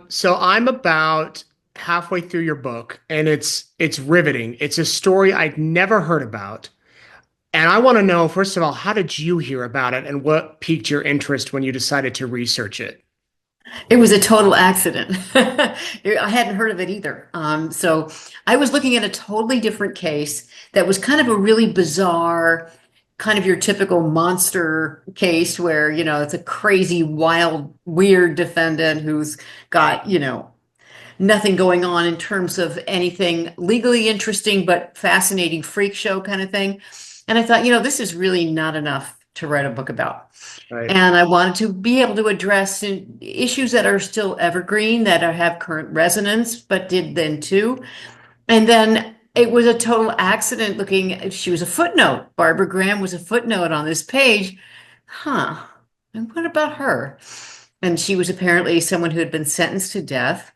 So I'm about halfway through your book, and it's riveting. It's a story I'd never heard about. And I want to know, first of all, how did you hear about it and what piqued your interest when you decided to research it? It was a total accident. I hadn't heard of it either. So I was looking at a totally different case that was kind of a really bizarre, kind of your typical monster case where, it's a crazy, wild, weird defendant who's got, nothing going on in terms of anything legally interesting, but fascinating freak show kind of thing. And I thought, this is really not enough to write a book about. Right. And I wanted to be able to address issues that are still evergreen, have current resonance, but did then too. And then it was a total accident looking, she was a footnote. Barbara Graham was a footnote on this page. Huh. And what about her? And she was apparently someone who had been sentenced to death.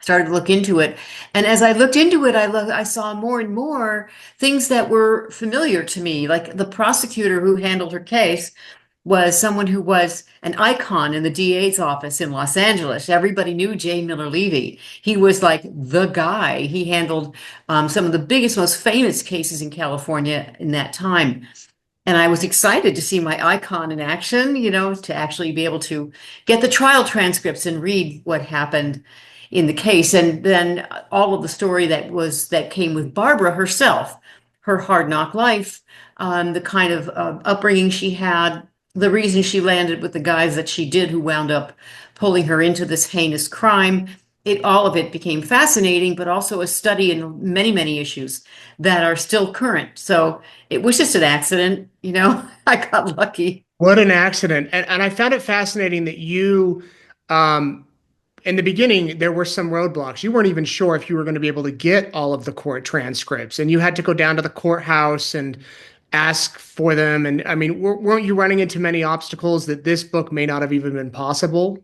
Started to look into it. And as I looked into it, I saw more and more things that were familiar to me, like the prosecutor who handled her case was someone who was an icon in the DA's office in Los Angeles. Everybody knew J. Miller Levy. He was like the guy. He handled some of the biggest, most famous cases in California in that time. And I was excited to see my icon in action, to actually be able to get the trial transcripts and read what happened in the case. And then all of the story that came with Barbara herself, her hard knock life, the kind of upbringing she had, the reason she landed with the guys that she did who wound up pulling her into this heinous crime. All of it became fascinating, but also a study in many, many issues that are still current. So it was just an accident, I got lucky. What an accident. And I found it fascinating that um, in the beginning, there were some roadblocks. You weren't even sure if you were going to be able to get all of the court transcripts, and you had to go down to the courthouse and ask for them. And I mean, weren't you running into many obstacles that this book may not have even been possible?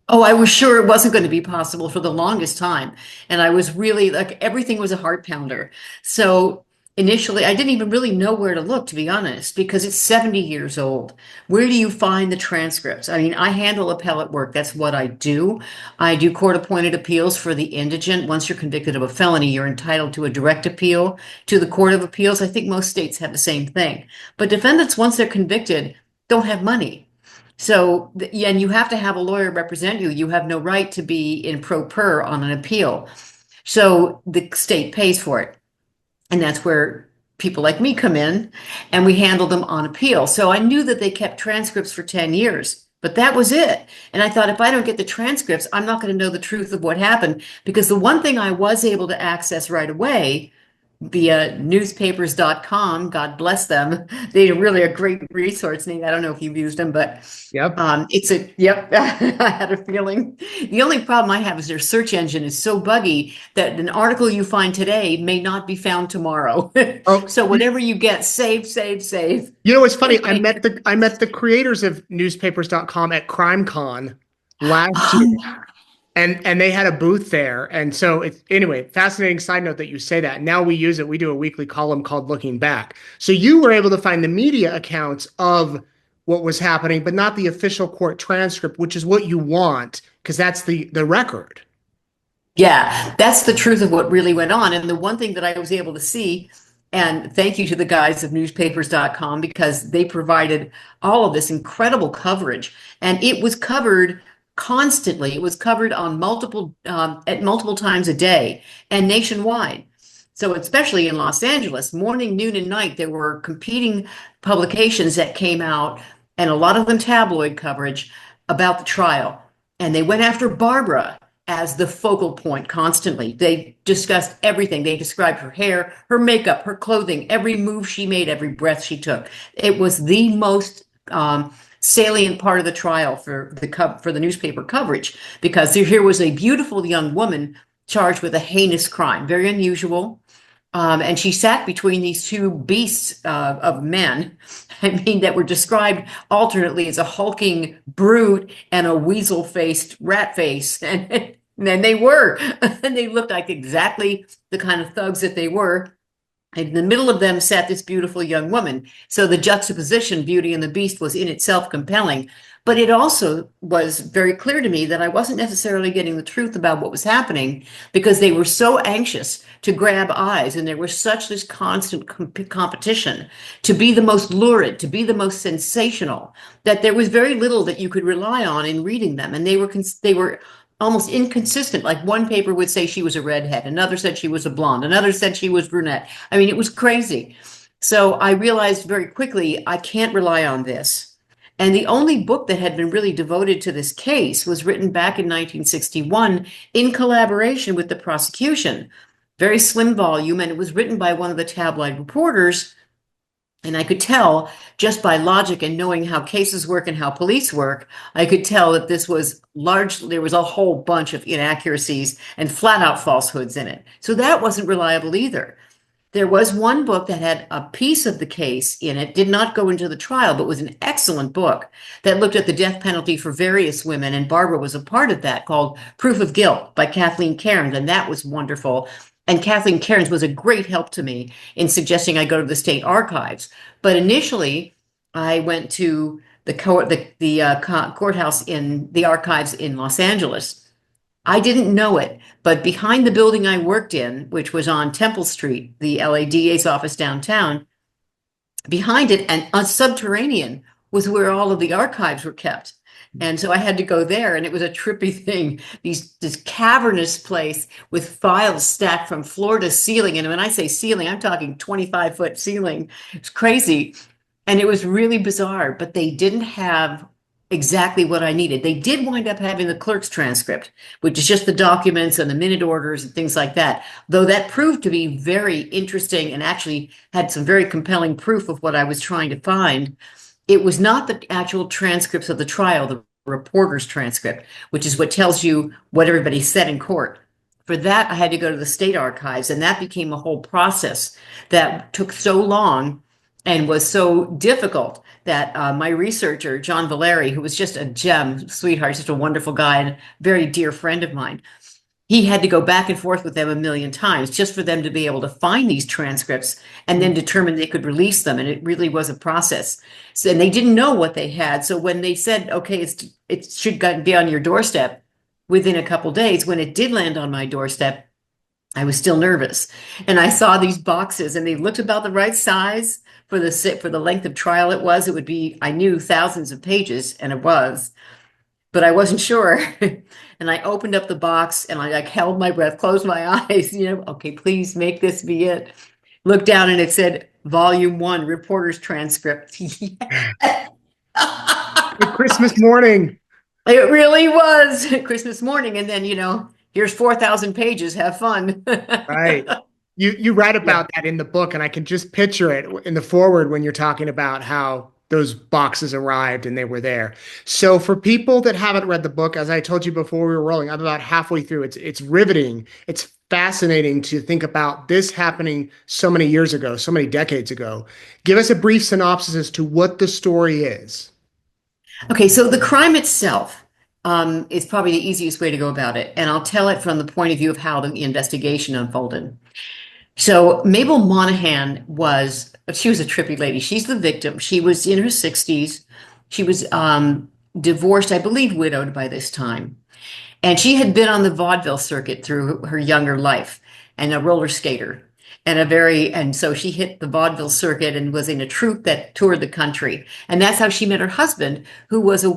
Oh, I was sure it wasn't going to be possible for the longest time. And I was really like, everything was a heart pounder. So initially, I didn't even really know where to look, to be honest, because it's 70 years old. Where do you find the transcripts? I mean, I handle appellate work. That's what I do. I do court appointed appeals for the indigent. Once you're convicted of a felony, you're entitled to a direct appeal to the Court of Appeals. I think most states have the same thing. But defendants, once they're convicted, don't have money. So, yeah, and you have to have a lawyer represent you. You have no right to be in pro per on an appeal. So the state pays for it. And that's where people like me come in and we handle them on appeal. So I knew that they kept transcripts for 10 years, but that was it. And I thought if I don't get the transcripts, I'm not going to know the truth of what happened because the one thing I was able to access right away via newspapers.com. God bless them. They're really a great resource. Nate, I don't know if you've used them, but Yep. yep, I had a feeling. The only problem I have is their search engine is so buggy that an article you find today may not be found tomorrow. Oh, So whatever you get, save, save, save. you know, it's funny. I met the creators of newspapers.com at CrimeCon last year. And they had a booth there. And so it's anyway, fascinating side note that you say that. Now we use it. We do a weekly column called Looking Back. So you were able to find the media accounts of what was happening, but not the official court transcript, which is what you want, because that's the record. Yeah, that's the truth of what really went on. And the one thing that I was able to see, and thank you to the guys of newspapers.com because they provided all of this incredible coverage. And it was covered constantly. It was covered on at multiple times a day and nationwide. So especially in Los Angeles, morning, noon, and night, there were competing publications that came out, and a lot of them tabloid coverage about the trial. And they went after Barbara as the focal point constantly. They discussed everything. They described her hair, her makeup, her clothing, every move she made, every breath she took. It was the most salient part of the trial for the newspaper coverage because here was a beautiful young woman charged with a heinous crime, very unusual. And she sat between these two beasts of men, I mean, that were described alternately as a hulking brute and a weasel-faced rat face. And they were. And they looked like exactly the kind of thugs that they were. And in the middle of them sat this beautiful young woman. So the juxtaposition, Beauty and the Beast, was in itself compelling. But it also was very clear to me that I wasn't necessarily getting the truth about what was happening because they were so anxious to grab eyes, and there was such this constant competition to be the most lurid, to be the most sensational, that there was very little that you could rely on in reading them. And they were almost inconsistent. Like one paper would say she was a redhead, another said she was a blonde, another said she was brunette. I mean, it was crazy. So I realized very quickly I can't rely on this. And the only book that had been really devoted to this case was written back in 1961 in collaboration with the prosecution. Very slim volume, and it was written by one of the tabloid reporters. And I could tell just by logic and knowing how cases work and how police work, I could tell that this was large. There was a whole bunch of inaccuracies and flat out falsehoods in it. So that wasn't reliable either. There was one book that had a piece of the case in it, did not go into the trial, but was an excellent book that looked at the death penalty for various women. And Barbara was a part of that, called Proof of Guilt by Kathleen Cairns. And that was wonderful. And Kathleen Cairns was a great help to me in suggesting I go to the state archives. But initially, I went to the courthouse in the archives in Los Angeles. I didn't know it, but behind the building I worked in, which was on Temple Street, the LADA's office downtown, behind it and subterranean was where all of the archives were kept. And so I had to go there, and it was a trippy thing. This cavernous place with files stacked from floor to ceiling. And when I say ceiling, I'm talking 25-foot ceiling. It's crazy. And it was really bizarre, but they didn't have exactly what I needed. They did wind up having the clerk's transcript, which is just the documents and the minute orders and things like that, though that proved to be very interesting and actually had some very compelling proof of what I was trying to find. It was not the actual transcripts of the trial, the reporter's transcript, which is what tells you what everybody said in court. For that, I had to go to the state archives, and that became a whole process that took so long and was so difficult that my researcher, John Valeri, who was just a gem, sweetheart, just a wonderful guy and a very dear friend of mine, he had to go back and forth with them a million times just for them to be able to find these transcripts and then determine they could release them. And it really was a process. So, and they didn't know what they had. So when they said, okay, it should be on your doorstep within a couple days, when it did land on my doorstep, I was still nervous. And I saw these boxes, and they looked about the right size for the length of trial it was. It would be, I knew, thousands of pages, and it was, but I wasn't sure. And I opened up the box, and I like held my breath, closed my eyes, okay, please make this be it. Looked down, and it said Volume 1, Reporter's Transcript. Christmas morning. It really was Christmas morning. And then, here's 4,000 pages. Have fun. Right. You write about that in the book, and I can just picture it in the foreword when you're talking about how those boxes arrived and they were there. So for people that haven't read the book, as I told you before we were rolling, I'm about halfway through. It's riveting. It's fascinating to think about this happening so many years ago, so many decades ago. Give us a brief synopsis as to what the story is. Okay, so the crime itself is probably the easiest way to go about it. And I'll tell it from the point of view of how the investigation unfolded. So Mabel Monahan she was a trippy lady. She's the victim. She was in her 60s. She was divorced, I believe widowed by this time. And she had been on the vaudeville circuit through her younger life, and a roller skater. And so she hit the vaudeville circuit and was in a troupe that toured the country. And that's how she met her husband, who was a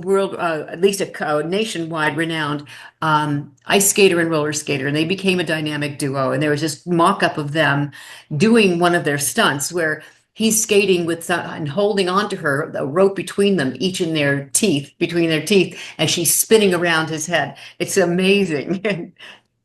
at least a nationwide renowned ice skater and roller skater. And they became a dynamic duo. And there was this mock-up of them doing one of their stunts where he's skating and holding on to her, a rope between them, each in between their teeth, and she's spinning around his head. It's amazing.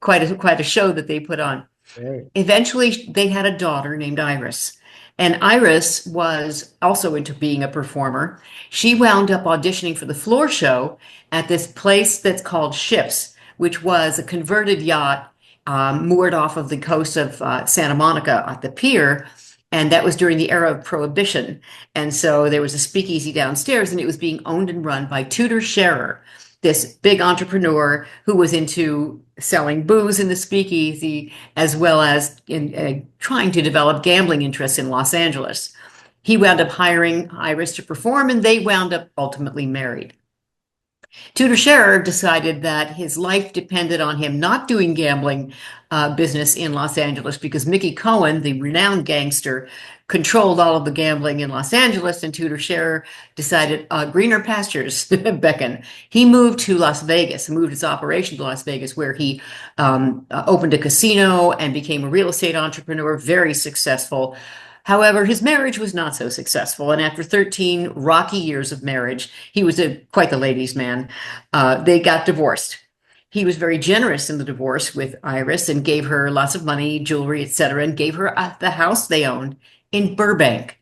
Quite a show that they put on. Right. Eventually, they had a daughter named Iris, and Iris was also into being a performer. She wound up auditioning for the floor show at this place that's called Ships, which was a converted yacht moored off of the coast of Santa Monica at the pier. And that was during the era of Prohibition. And so there was a speakeasy downstairs, and it was being owned and run by Tudor Scherer, this big entrepreneur who was into selling booze in the speakeasy, as well as in trying to develop gambling interests in Los Angeles. He wound up hiring Iris to perform, and they wound up ultimately married. Tudor Scherer decided that his life depended on him not doing gambling business in Los Angeles because Mickey Cohen, the renowned gangster, controlled all of the gambling in Los Angeles, and Tudor Scherer decided greener pastures beckon. He moved to Las Vegas, moved his operation to Las Vegas, where he opened a casino and became a real estate entrepreneur, very successful. However, his marriage was not so successful, and after 13 rocky years of marriage, he was quite the ladies' man. They got divorced. He was very generous in the divorce with Iris and gave her lots of money, jewelry, etc., and gave her the house they owned in Burbank.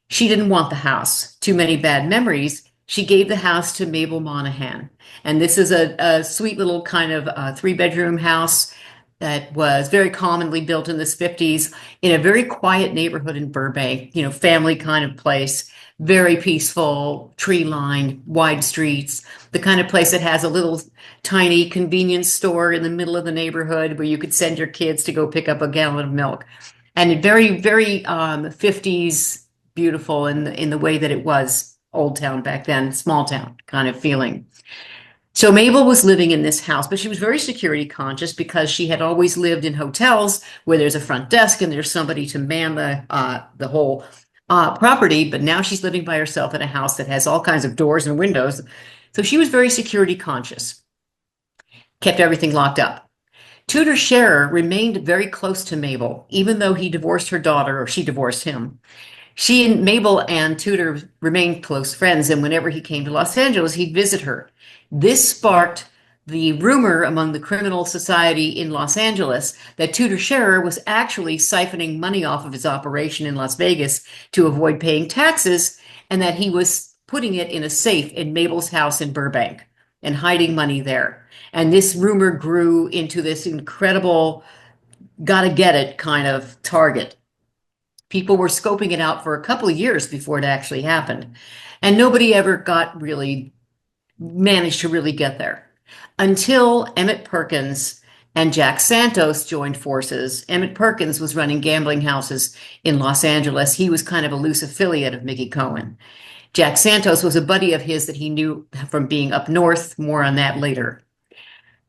She didn't want the house. Too many bad memories. She gave the house to Mabel Monahan. And this is a sweet little kind of three-bedroom house that was very commonly built in the 50s in a very quiet neighborhood in Burbank, family kind of place, very peaceful, tree-lined, wide streets, the kind of place that has a little tiny convenience store in the middle of the neighborhood where you could send your kids to go pick up a gallon of milk. And very, very 50s beautiful in the way that it was old town back then, small town kind of feeling. So Mabel was living in this house, but she was very security conscious because she had always lived in hotels where there's a front desk and there's somebody to man the whole property. But now she's living by herself in a house that has all kinds of doors and windows. So she was very security conscious, kept everything locked up. Tudor Scherer remained very close to Mabel, even though he divorced her daughter, or she divorced him. She and Mabel and Tudor remained close friends, and whenever he came to Los Angeles, he'd visit her. This sparked the rumor among the criminal society in Los Angeles that Tudor Scherer was actually siphoning money off of his operation in Las Vegas to avoid paying taxes, and that he was putting it in a safe in Mabel's house in Burbank and hiding money there. And this rumor grew into this incredible, gotta get it kind of target. People were scoping it out for a couple of years before it actually happened. And nobody ever managed to really get there until Emmett Perkins and Jack Santos joined forces. Emmett Perkins was running gambling houses in Los Angeles. He was kind of a loose affiliate of Mickey Cohen. Jack Santos was a buddy of his that he knew from being up north. More on that later.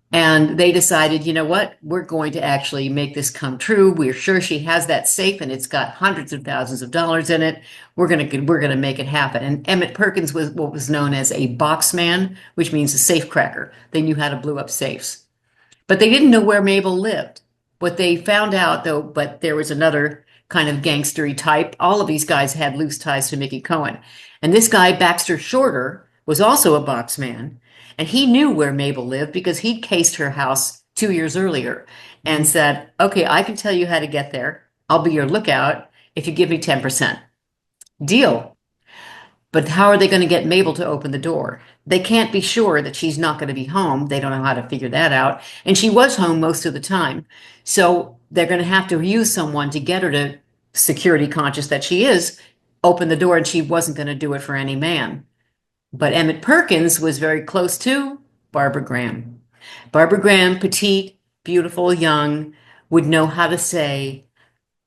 And they decided, you know what, we're going to actually make this come true. We're sure she has that safe and it's got hundreds of thousands of dollars in it. We're gonna make it happen. And Emmett Perkins was what was known as a box man, which means a safe cracker. They knew how to blow up safes. But they didn't know where Mabel lived. What they found out, though, but there was another kind of gangstery type. All of these guys had loose ties to Mickey Cohen. And this guy, Baxter Shorter, was also a box man. And he knew where Mabel lived because he'd cased her house 2 years earlier and said, okay, I can tell you how to get there. I'll be your lookout if you give me 10%. Deal. But how are they going to get Mabel to open the door? They can't be sure that she's not going to be home. They don't know how to figure that out. And she was home most of the time. So they're going to have to use someone to get her to, security conscious that she is, open the door, and she wasn't going to do it for any man. But Emmett Perkins was very close to Barbara Graham. Barbara Graham, petite, beautiful, young, would know how to say,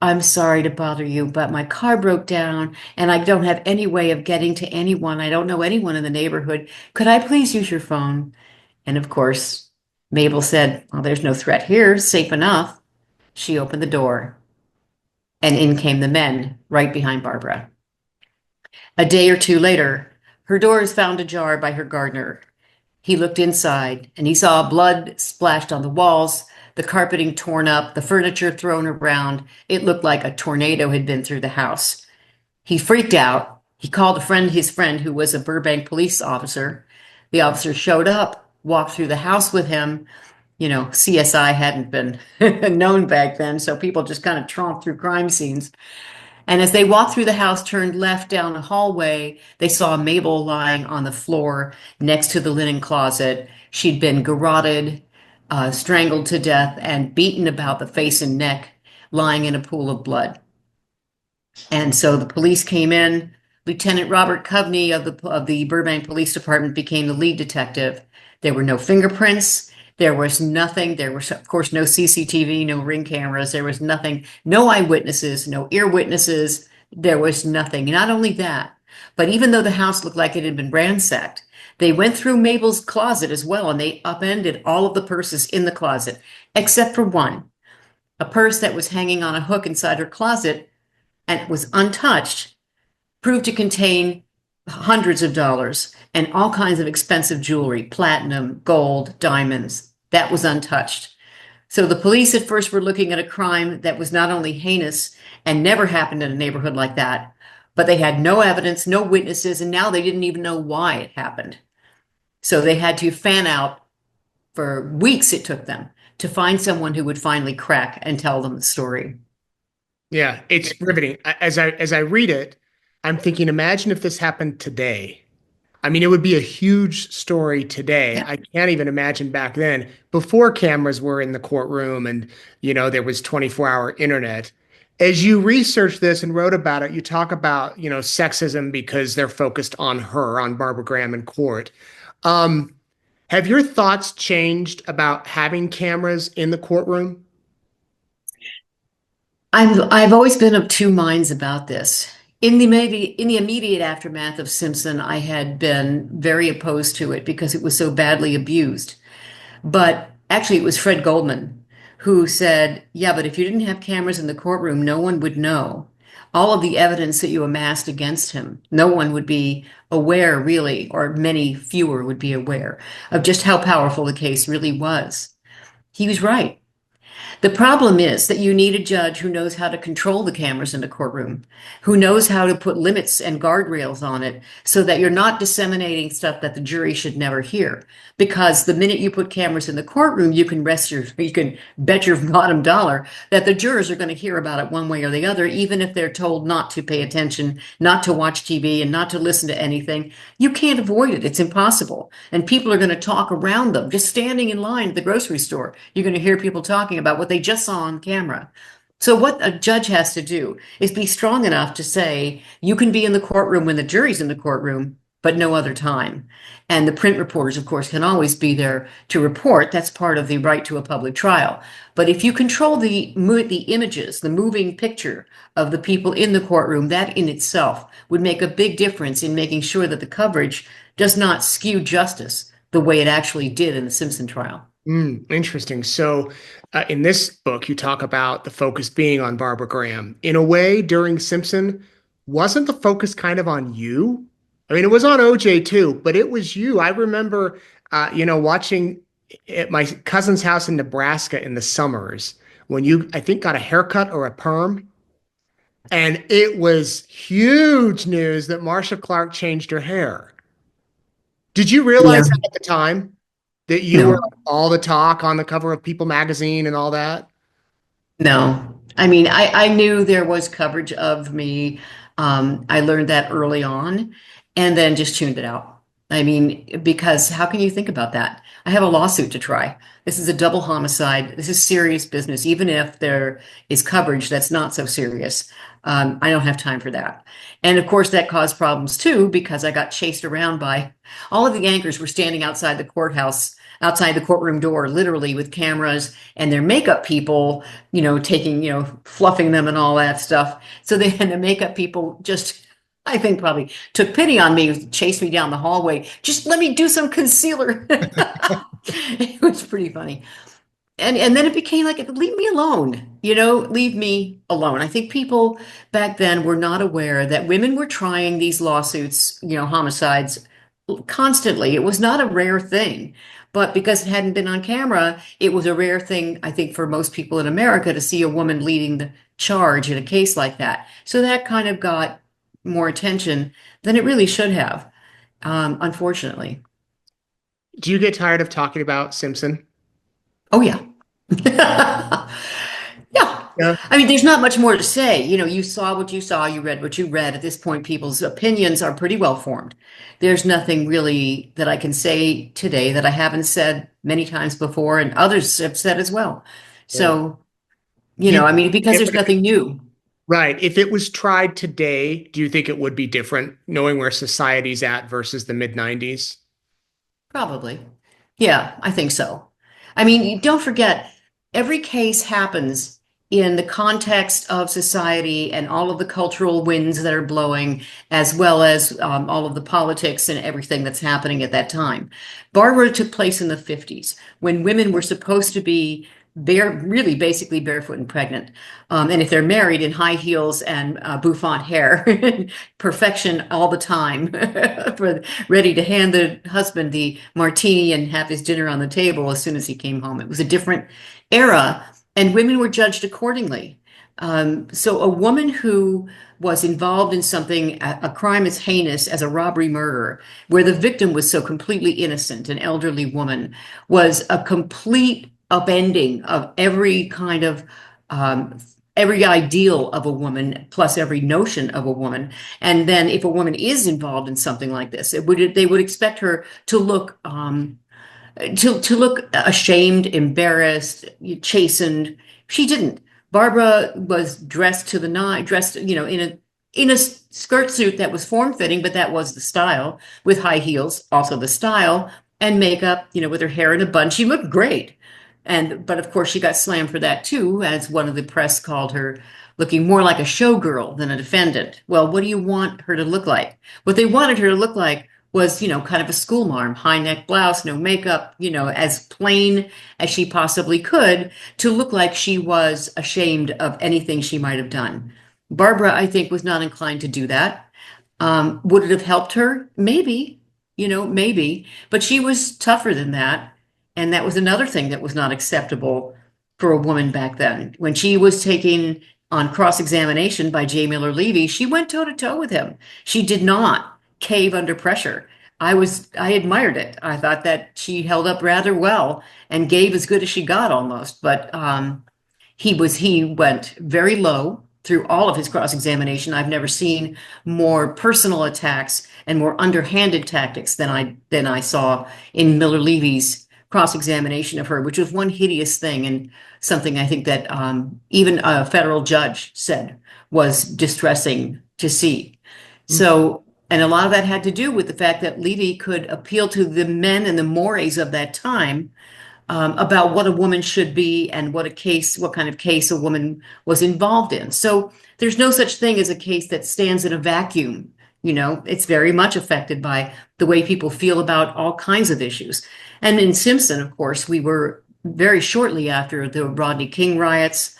I'm sorry to bother you, but my car broke down and I don't have any way of getting to anyone. I don't know anyone in the neighborhood. Could I please use your phone? And of course, Mabel said, well, there's no threat here, safe enough. She opened the door and in came the men right behind Barbara. A day or two later, her door is found ajar by her gardener. He looked inside and he saw blood splashed on the walls, the carpeting torn up, the furniture thrown around. It looked like a tornado had been through the house. He freaked out. He called his friend who was a Burbank police officer. The officer showed up, walked through the house with him. CSI hadn't been known back then, so people just kind of tromped through crime scenes. And as they walked through the house, turned left down a hallway, they saw Mabel lying on the floor next to the linen closet. She'd been garroted, strangled to death, and beaten about the face and neck, lying in a pool of blood. And so the police came in. Lieutenant Robert Coveney of the Burbank Police Department became the lead detective. There were no fingerprints. There was nothing. There was, of course, no CCTV, no ring cameras. There was nothing, no eyewitnesses, no ear witnesses. There was nothing. Not only that, but even though the house looked like it had been ransacked, They went through Mabel's closet as well, and they upended all of the purses in the closet, except for one, a purse that was hanging on a hook inside her closet and was untouched, proved to contain hundreds of dollars and all kinds of expensive jewelry, platinum, gold, diamonds. That was untouched. So the police at first were looking at a crime that was not only heinous and never happened in a neighborhood like that, but they had no evidence, no witnesses, and now they didn't even know why it happened. So they had to fan out for weeks, it took them to find someone who would finally crack and tell them the story. Yeah, it's riveting. As I read it, I'm thinking, imagine if this happened today. I mean, it would be a huge story today. Yeah. I can't even imagine back then, before cameras were in the courtroom and, there was 24-hour internet. As you researched this and wrote about it, you talk about, sexism because they're focused on her, on Barbara Graham in court. Um, have your thoughts changed about having cameras in the courtroom? I've always been of two minds about this. In the immediate aftermath of Simpson, I had been very opposed to it because it was so badly abused. But actually, it was Fred Goldman who said, "Yeah, but if you didn't have cameras in the courtroom, no one would know. All of the evidence that you amassed against him, no one would be aware, really, or many fewer would be aware of just how powerful the case really was." He was right. The problem is that you need a judge who knows how to control the cameras in the courtroom, who knows how to put limits and guardrails on it so that you're not disseminating stuff that the jury should never hear. Because the minute you put cameras in the courtroom, you can bet your bottom dollar that the jurors are going to hear about it one way or the other, even if they're told not to pay attention, not to watch TV, and not to listen to anything. You can't avoid it. It's impossible. And people are going to talk around them. Just standing in line at the grocery store, you're going to hear people talking about what they just saw on camera. So what a judge has to do is be strong enough to say, you can be in the courtroom when the jury's in the courtroom, but no other time. And the print reporters, of course, can always be there to report. That's part of the right to a public trial. But if you control the images, the moving picture of the people in the courtroom, that in itself would make a big difference in making sure that the coverage does not skew justice the way it actually did in the Simpson trial. Interesting. So, in this book, you talk about the focus being on Barbara Graham. In a way, during Simpson, wasn't the focus kind of on you? I mean, it was on OJ too, but it was you. I remember, watching at my cousin's house in Nebraska in the summers when you, I think, got a haircut or a perm. And it was huge news that Marcia Clark changed her hair. Did you Yeah. realize that at the time? That you were No. all the talk on the cover of People magazine and all that? No, I mean, I knew there was coverage of me. I learned that early on and then just tuned it out. I mean, because how can you think about that? I have a lawsuit to try. This is a double homicide. This is serious business. Even if there is coverage that's not so serious, I don't have time for that. And of course, that caused problems too, because I got chased around by all of the anchors were standing outside the courthouse, outside the courtroom door, literally with cameras and their makeup people, taking, fluffing them and all that stuff. So they had the makeup people just, I think probably took pity on me, chased me down the hallway. Just let me do some concealer. It was pretty funny. And then it became like, leave me alone, leave me alone. I think people back then were not aware that women were trying these lawsuits, homicides constantly. It was not a rare thing, but because it hadn't been on camera, it was a rare thing, I think, for most people in America to see a woman leading the charge in a case like that. So that kind of got more attention than it really should have, unfortunately. Do you get tired of talking about Simpson? Oh, yeah. Yeah. Yeah. I mean, there's not much more to say. You saw what you saw, you read what you read. At this point, people's opinions are pretty well formed. There's nothing really that I can say today that I haven't said many times before, and others have said as well. Yeah. So, Do you, I mean, because if there's nothing new, right. If it was tried today, do you think it would be different, knowing where society's at versus the mid 90s? probably. Yeah, I think so. I mean, don't forget, every case happens in the context of society and all of the cultural winds that are blowing, as well as all of the politics and everything that's happening at that time. Barbara took place in the 50s when women were supposed to be really basically barefoot and pregnant. And if they're married, in high heels and bouffant hair, perfection all the time, ready to hand the husband the martini and have his dinner on the table as soon as he came home. It was a different era, and women were judged accordingly. So a woman who was involved in something, a crime as heinous as a robbery murder, where the victim was so completely innocent, an elderly woman, was a complete upending of every kind of every ideal of a woman, plus every notion of a woman. And then if a woman is involved in something like this, they would expect her to look to look ashamed, embarrassed, chastened. She didn't. Barbara was dressed to the nine, dressed, in a skirt suit that was form-fitting, but that was the style, with high heels, also the style, and makeup, with her hair in a bun. She looked great. But of course she got slammed for that too, as one of the press called her looking more like a showgirl than a defendant. Well, what do you want her to look like? What they wanted her to look like was, kind of a schoolmarm, high neck blouse, no makeup, as plain as she possibly could, to look like she was ashamed of anything she might have done. Barbara, I think, was not inclined to do that. Would it have helped her? Maybe, maybe, but she was tougher than that. And that was another thing that was not acceptable for a woman back then. When she was taken on cross-examination by J. Miller Levy, she went toe-to-toe with him. She did not cave under pressure. I admired it. I thought that she held up rather well and gave as good as she got almost. But he went very low through all of his cross-examination. I've never seen more personal attacks and more underhanded tactics than I saw in Miller Levy's cross-examination of her, which was one hideous thing, and something I think that even a federal judge said was distressing to see. So, and a lot of that had to do with the fact that Levy could appeal to the men and the mores of that time about what a woman should be and what kind of case a woman was involved in. So there's no such thing as a case that stands in a vacuum. It's very much affected by the way people feel about all kinds of issues. And in Simpson, of course, we were very shortly after the Rodney King riots,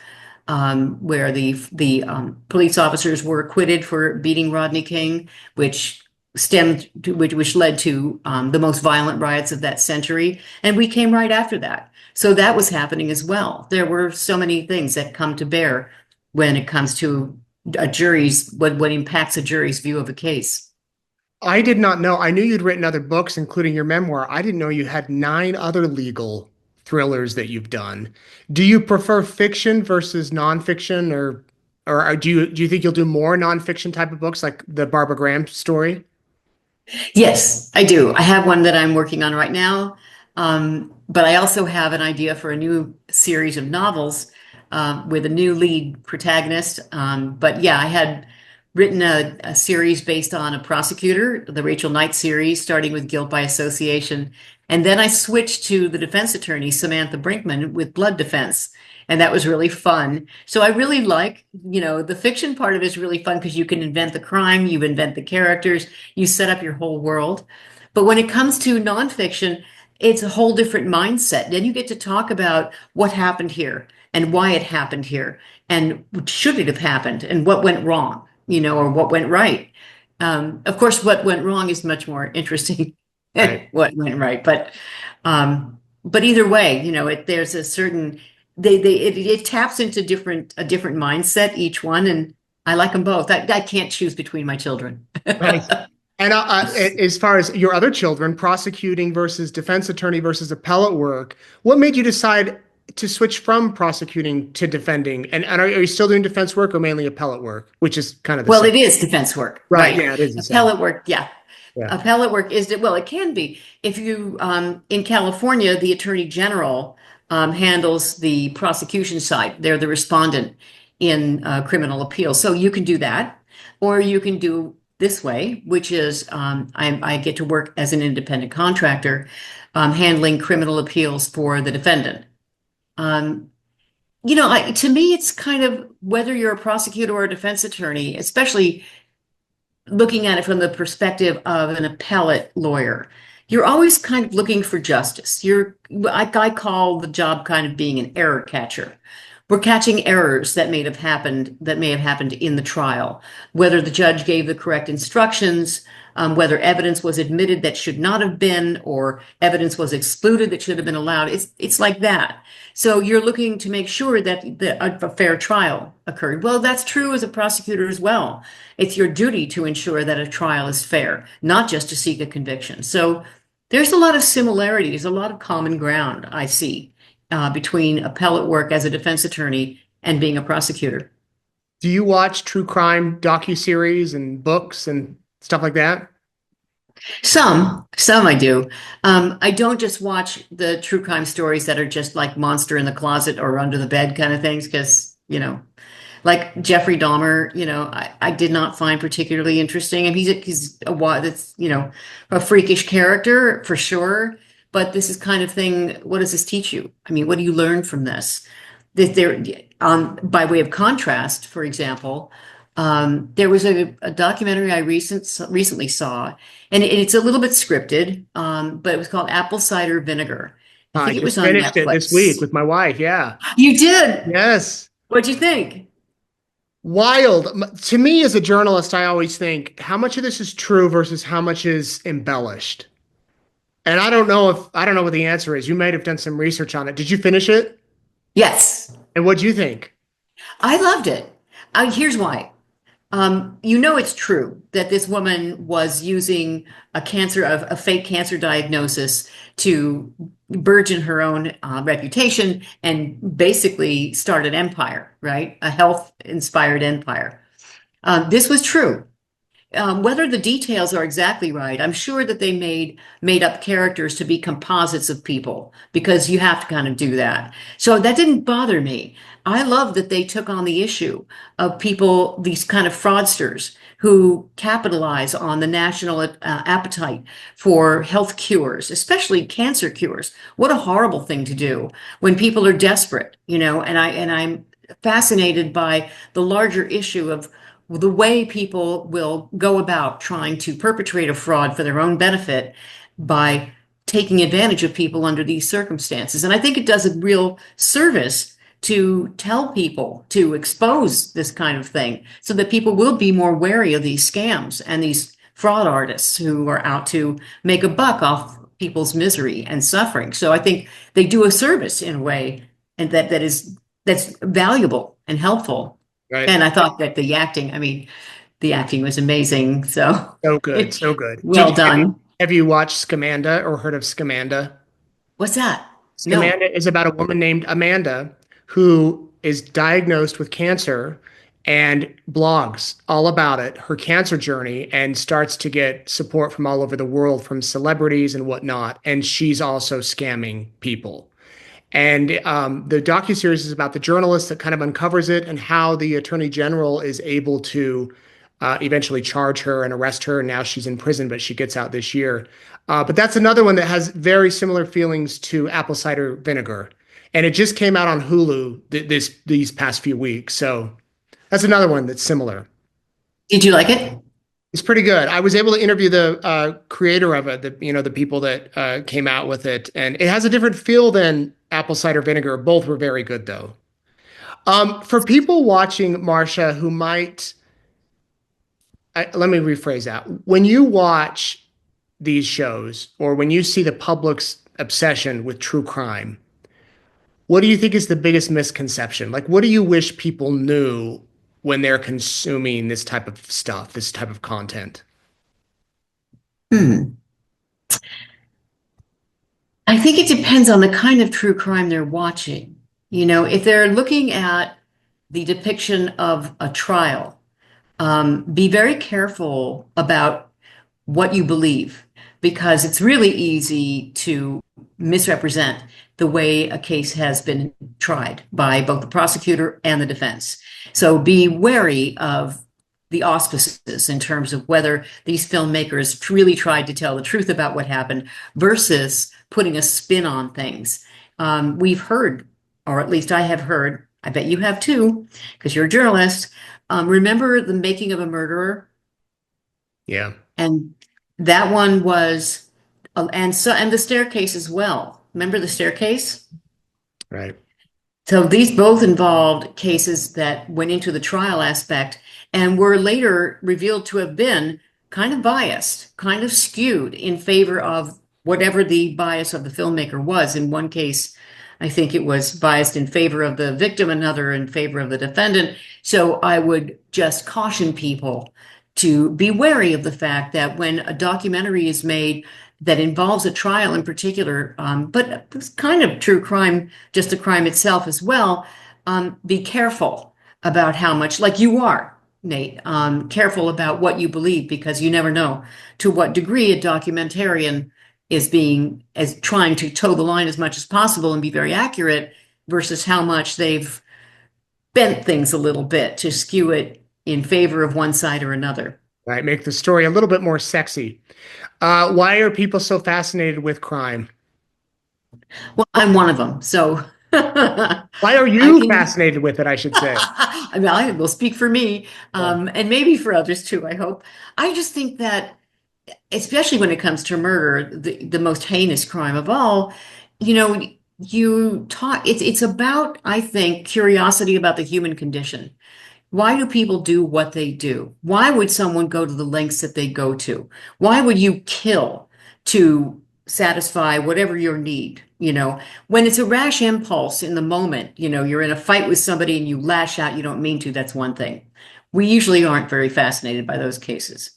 where the police officers were acquitted for beating Rodney King, which led to the most violent riots of that century. And we came right after that. So that was happening as well. There were so many things that come to bear when it comes to what impacts a jury's view of a case. I did not know. I knew you'd written other books, including your memoir. I didn't know you had 9 other legal thrillers that you've done. Do you prefer fiction versus nonfiction, or do you think you'll do more nonfiction type of books like the Barbara Graham story? Yes, I do. I have one that I'm working on right now. But I also have an idea for a new series of novels with a new lead protagonist. But yeah, I had written a series based on a prosecutor, the Rachel Knight series, starting with Guilt by Association. And then I switched to the defense attorney, Samantha Brinkman, with Blood Defense. And that was really fun. So I really like, the fiction part of it is really fun because you can invent the crime, you invent the characters, you set up your whole world. But when it comes to nonfiction, it's a whole different mindset. Then you get to talk about what happened here and why it happened here and should it have happened and what went wrong, or what went right. Of course, what went wrong is much more interesting than Right. what went right. But either way, there's a certain it taps into a different mindset, each one, and I like them both. I can't choose between my children. Right. And as far as your other children, prosecuting versus defense attorney versus appellate work, what made you decide to switch from prosecuting to defending? And are you still doing defense work or mainly appellate work, which is kind of the Well, same? it is defense work, Right. right? Yeah, it is the same. Appellate work, yeah. Yeah. Appellate work well, it can be. If you, in California, the Attorney General handles the prosecution side. They're the respondent in criminal appeals. So you can do that, or you can do this way, which is I get to work as an independent contractor handling criminal appeals for the defendant. Um, To me, it's kind of whether you're a prosecutor or a defense attorney, especially looking at it from the perspective of an appellate lawyer, you're always kind of looking for justice. I call the job kind of being an error catcher. We're catching errors that may have happened in the trial, whether the judge gave the correct instructions, whether evidence was admitted that should not have been, or evidence was excluded that should have been allowed. It's like that. So you're looking to make sure that a fair trial occurred. Well, that's true as a prosecutor as well. It's your duty to ensure that a trial is fair, not just to seek a conviction. So there's a lot of similarities, a lot of common ground I see between appellate work as a defense attorney and being a prosecutor. Do you watch true crime docuseries and books and stuff like that? Some I do. I don't just watch the true crime stories that are just like monster in the closet or under the bed kind of things, because, like Jeffrey Dahmer, I did not find particularly interesting. And he's that's, a freakish character for sure. But this is kind of thing, what does this teach you? I mean, what do you learn from this? That there, by way of contrast, for example, there was a documentary I recently saw, and it's a little bit scripted, but it was called Apple Cider Vinegar. I I think it was just on finished it this week Netflix. with my wife. Yeah. You did? Yes. What'd you think? Wild. To me, as a journalist, I always think how much of this is true versus how much is embellished. And I don't know what the answer is. You might have done some research on it. Did you finish it? Yes, And what'd you think? I loved it. Here's why. It's true that this woman was using a fake cancer diagnosis to burgeon her own reputation and basically start an empire, right? A health-inspired empire. This was true. Whether the details are exactly right, I'm sure that they made up characters to be composites of people because you have to kind of do that. So that didn't bother me. I love that they took on the issue of people, these kind of fraudsters who capitalize on the national appetite for health cures, especially cancer cures. What a horrible thing to do when people are desperate, and I'm fascinated by the larger issue of the way people will go about trying to perpetrate a fraud for their own benefit by taking advantage of people under these circumstances. And I think it does a real service to tell people to expose this kind of thing so that people will be more wary of these scams and these fraud artists who are out to make a buck off people's misery and suffering. So I think they do a service in a way and that's valuable and helpful. Right. And I thought that the acting was amazing. So So good. So good. well done. Have you watched Scamanda or heard of Scamanda? What's that? No. Scamanda is about a woman named Amanda who is diagnosed with cancer and blogs all about it, her cancer journey, and starts to get support from all over the world from celebrities and whatnot. And she's also scamming people. And the docuseries is about the journalist that kind of uncovers it and how the attorney general is able to eventually charge her and arrest her. And now she's in prison, but she gets out this year. But that's another one that has very similar feelings to Apple Cider Vinegar. And it just came out on Hulu these past few weeks. So that's another one that's similar. Did you like it? It's pretty good. I was able to interview the creator of it, the people that came out with it, and it has a different feel than Apple Cider Vinegar. Both were very good, though. For people watching, Marcia, who might, let me rephrase that. When you watch these shows, or when you see the public's obsession with true crime, what do you think is the biggest misconception? Like, what do you wish people knew when they're consuming this type of stuff, this type of content? Hmm. I think it depends on the kind of true crime they're watching. If they're looking at the depiction of a trial, be very careful about what you believe because it's really easy to misrepresent the way a case has been tried by both the prosecutor and the defense. So be wary of the auspices in terms of whether these filmmakers really tried to tell the truth about what happened versus putting a spin on things. We've heard, or at least I have heard, I bet you have too, because you're a journalist. Remember The Making of a Murderer? Yeah, And that one was, and The Staircase as well. Remember The Staircase? right. So these both involved cases that went into the trial aspect and were later revealed to have been kind of biased, kind of skewed in favor of whatever the bias of the filmmaker was. In one case, I think it was biased in favor of the victim, another in favor of the defendant. So I would just caution people to be wary of the fact that when a documentary is made that involves a trial in particular, but it's kind of true crime, just the crime itself as well, be careful about how much, like you are, Nate, careful about what you believe because you never know to what degree a documentarian is being as trying to toe the line as much as possible and be very accurate versus how much they've bent things a little bit to skew it in favor of one side or another. Right. Make the story a little bit more sexy. Why are people so fascinated with crime? Well, I'm one of them, so Why are I you can. fascinated with it, I should say? I mean, I will speak for me, Yeah. and maybe for others too, I hope. I just think that, especially when it comes to murder, the most heinous crime of all, you know, you talk, it's about, I think, curiosity about the human condition. Why do people do what they do? Why would someone go to the lengths that they go to? Why would you kill to satisfy whatever your need? When it's a rash impulse in the moment, you're in a fight with somebody and you lash out, you don't mean to, that's one thing. We usually aren't very fascinated by those cases.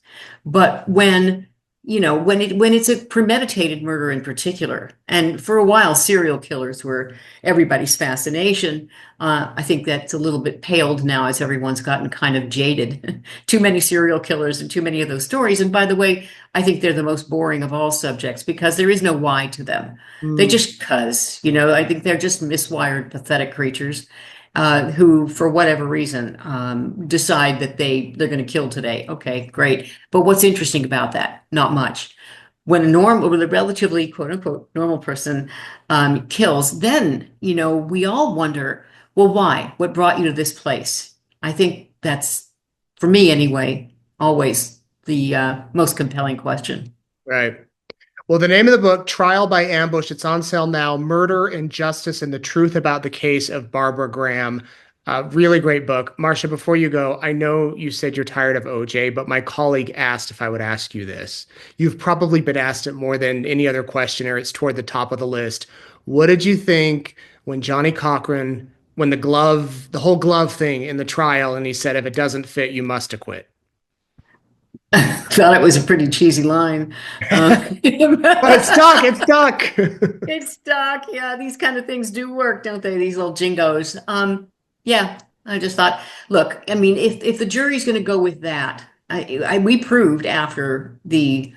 But when it's a premeditated murder in particular, and for a while serial killers were everybody's fascination. I think that's a little bit paled now as everyone's gotten kind of jaded. Too many serial killers and too many of those stories. And by the way, I think they're the most boring of all subjects because there is no why to them. They Mm, just I think they're just miswired, pathetic creatures who, for whatever reason, decide that they're going to kill today. Okay, great. But what's interesting about that? Not much. When a relatively quote unquote normal person kills, then we all wonder, well, why? What brought you to this place? I think that's, for me anyway, always the most compelling question. right. Well, the name of the book, Trial by Ambush, it's on sale now. Murder, Injustice, and the Truth About the Case of Barbara Graham. Really great book. Marcia, before you go, I know you said you're tired of OJ, but my colleague asked if I would ask you this. You've probably been asked it more than any other questioner. It's toward the top of the list. What did you think when Johnny Cochran, when the whole glove thing in the trial, and he said, if it doesn't fit, you must acquit? Thought it was a pretty cheesy line. But it's stuck. It's stuck. It's stuck. Yeah, these kind of things do work, don't they? These little jingos. Yeah, I just thought, look, I mean, if the jury's going to go with that, we proved after the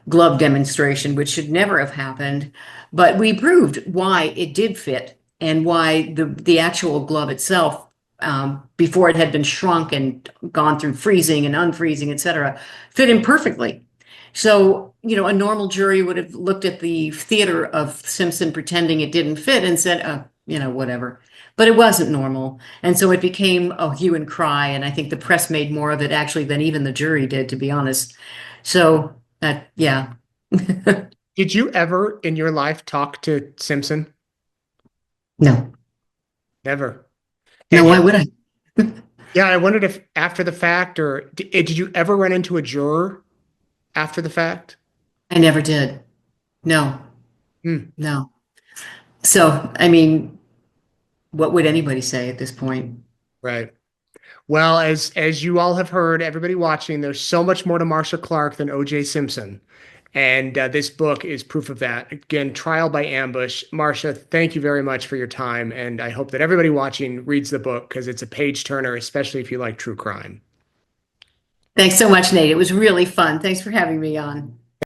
glove demonstration, which should never have happened, but we proved why it did fit and why the actual glove itself, before it had been shrunk and gone through freezing and unfreezing, et cetera, fit in perfectly. So, a normal jury would have looked at the theater of Simpson pretending it didn't fit and said, whatever. But it wasn't normal. And so it became a hue and cry. And I think the press made more of it actually than even the jury did, to be honest. So yeah. Did you ever in your life talk to Simpson? No, Never. no, And why would I? yeah, I wondered if after the fact or did you ever run into a juror after the fact? I never did. No, Hmm, no. So, I mean, what would anybody say at this point? right. Well, as you all have heard, everybody watching, there's so much more to Marcia Clark than OJ Simpson. And this book is proof of that. Again, Trial by Ambush. Marcia, thank you very much for your time. And I hope that everybody watching reads the book because it's a page turner, especially if you like true crime. Thanks so much, Nate. It was really fun. Thanks for having me on.